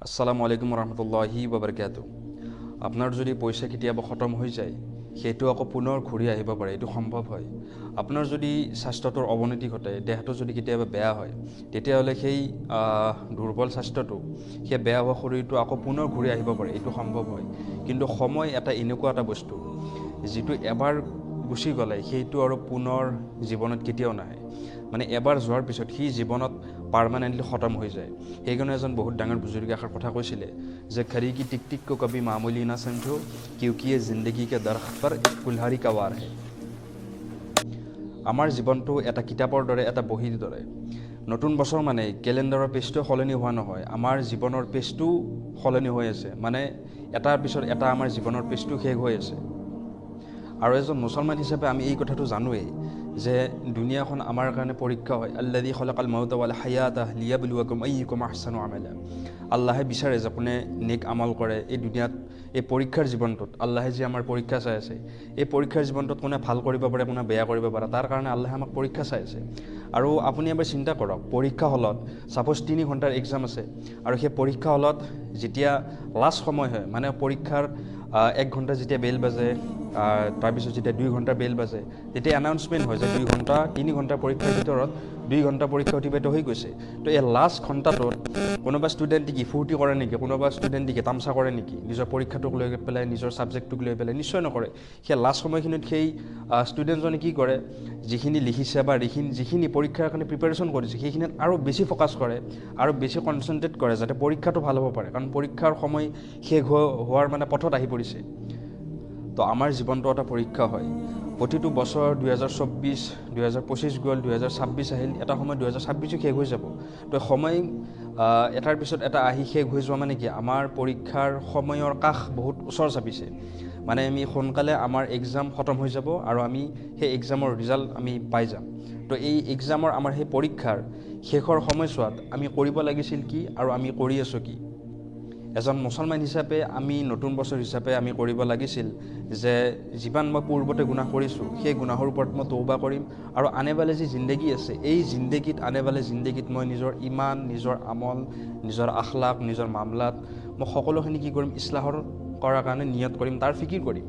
আসসালামু আলাইকুম ৰহমতুল্লাহি বাবৰকাতুহ। আপোনাৰ যদি পইচা কেতিয়াবা খতম হৈ যায়, সেইটো আকৌ পুনৰ ঘূৰি আহিব পাৰে, এইটো সম্ভৱ হয়। আপোনাৰ যদি স্বাস্থ্যটোৰ অৱনতি ঘটে, দেহটো যদি কেতিয়াবা বেয়া হয়, তেতিয়াহ'লে সেই দুৰ্বল স্বাস্থ্যটো, সেই বেয়া হোৱা শৰীৰটো আকৌ পুনৰ ঘূৰি আহিব পাৰে, এইটো সম্ভৱ হয়। কিন্তু সময় এনেকুৱা এটা বস্তু, যিটো এবাৰ গুচি গ'লে সেইটো আৰু পুনৰ জীৱনত কেতিয়াও নাহে। মানে এবাৰ যোৱাৰ পিছত সি জীৱনত পাৰ্মানেণ্টলি খতম হৈ যায়। সেইকাৰণে এজন বহুত ডাঙৰ বুজুৰ্গে এষাৰ কথা কৈছিলে যে খৰি কি টিক টিক কো কবি মামুলি না সমঝো কিউকি ये जिंदगी के दरख्त पर एक कुल्हाड़ी का वार है। আমাৰ জীৱনটো এটা কিতাপৰ দৰে, এটা বহীৰ দৰে। নতুন বছৰ মানে কেলেণ্ডাৰৰ পেজটো সলনি হোৱা নহয়, আমাৰ জীৱনৰ পেজটো সলনি হৈ আছে। মানে এটাৰ পিছত এটা আমাৰ জীৱনৰ পেজটো শেষ হৈ আছে। আৰু এজন মুছলমান হিচাপে আমি এই কথাটো জানোৱেই যে দুনিয়াখন আমাৰ কাৰণে পৰীক্ষা হয়। আল্লাযী খলাকাল মাউতা ওয়াল হায়াতা লিয়াবলুৱাকুম আইয়ুকুম আহছানু আমালা। আল্লাহে বিচাৰে যে আপুনি নেক আমল কৰে। এই দুনিয়াত এই পৰীক্ষাৰ জীৱনটোত আল্লাহে যে আমাৰ পৰীক্ষা চাই আছে, এই পৰীক্ষাৰ জীৱনটোত কোনে ভাল কৰিব পাৰে, কোনে বেয়া কৰিব পাৰে, তাৰ কাৰণে আল্লাহে আমাক পৰীক্ষা চাই আছে। আৰু আপুনি এবাৰ চিন্তা কৰক, পৰীক্ষা হলত ছাপ'জ 3 ঘণ্টাৰ এক্সাম আছে, আৰু সেই পৰীক্ষা হলত যেতিয়া লাষ্ট সময় হয়, মানে পৰীক্ষাৰ 1 ঘণ্টা যেতিয়া বেল বাজে, তাৰপিছত যেতিয়া 2 ঘণ্টা বেল বাজে, তেতিয়া এনাউন্সমেণ্ট হয় যে 2 ঘণ্টা 3 ঘণ্টা পৰীক্ষাৰ ভিতৰত 2 ঘণ্টা পৰীক্ষা অতিবাহিত হৈ গৈছে। তো এই লাষ্ট ঘণ্টাটোত কোনোবা ষ্টুডেণ্টে কি ফূৰ্তি কৰে নেকি, কোনোবা ষ্টুডেণ্টে কি তামচা কৰে নেকি, নিজৰ পৰীক্ষাটোক লৈ পেলাই, নিজৰ ছাবজেক্টটোক লৈ পেলাই? নিশ্চয় নকৰে। সেই লাষ্ট সময়খিনিত সেই ষ্টুডেণ্টজনে কি কৰে, যিখিনি লিখিছে বা যিখিনি পৰীক্ষাৰ কাৰণে প্ৰিপাৰেশ্যন কৰিছে, সেইখিনিত আৰু বেছি ফ'কাছ কৰে, আৰু বেছি কনচেনট্ৰেট কৰে, যাতে পৰীক্ষাটো ভাল হ'ব পাৰে। কাৰণ পৰীক্ষাৰ সময় শেষ হোৱাৰ মানে পথত আহি পৰিছে। তো আমাৰ জীৱনটো এটা পৰীক্ষা হয়। প্ৰতিটো বছৰ 2024, 2025 গ'ল, 2026 আহিল, এটা সময় 2026 শেষ হৈ যাব। তো সময় এটাৰ পিছত এটা আহি শেষ হৈ যোৱা মানে কি, আমাৰ পৰীক্ষাৰ সময়ৰ কাষ বহুত ওচৰ চাপিছে। মানে আমি সোনকালে আমাৰ এক্সাম খতম হৈ যাব, আৰু আমি সেই এক্সামৰ ৰিজাল্ট আমি পাই যাম। তো এই এক্সামৰ, আমাৰ সেই পৰীক্ষাৰ শেষৰ সময়ছোৱাত আমি কৰিব লাগিছিল কি, আৰু আমি কৰি আছোঁ কি? এজন মুছলমান হিচাপে আমি নতুন বছৰ হিচাপে আমি কৰিব লাগিছিল যে যিমান মই পূৰ্বতে গুনাহ কৰিছোঁ, সেই গুনাহৰ ওপৰত মই তৌবা কৰিম, আৰু আনেবালে যি জিন্দগী আছে, এই আনেবালে জিন্দগীত মই নিজৰ ইমান, নিজৰ আমল, নিজৰ আখলাক, নিজৰ মামলাত মই সকলোখিনি কি কৰিম, ইছলাহৰ কৰাৰ কাৰণে নিয়ত কৰিম, তাৰ ফিকিৰ কৰিম।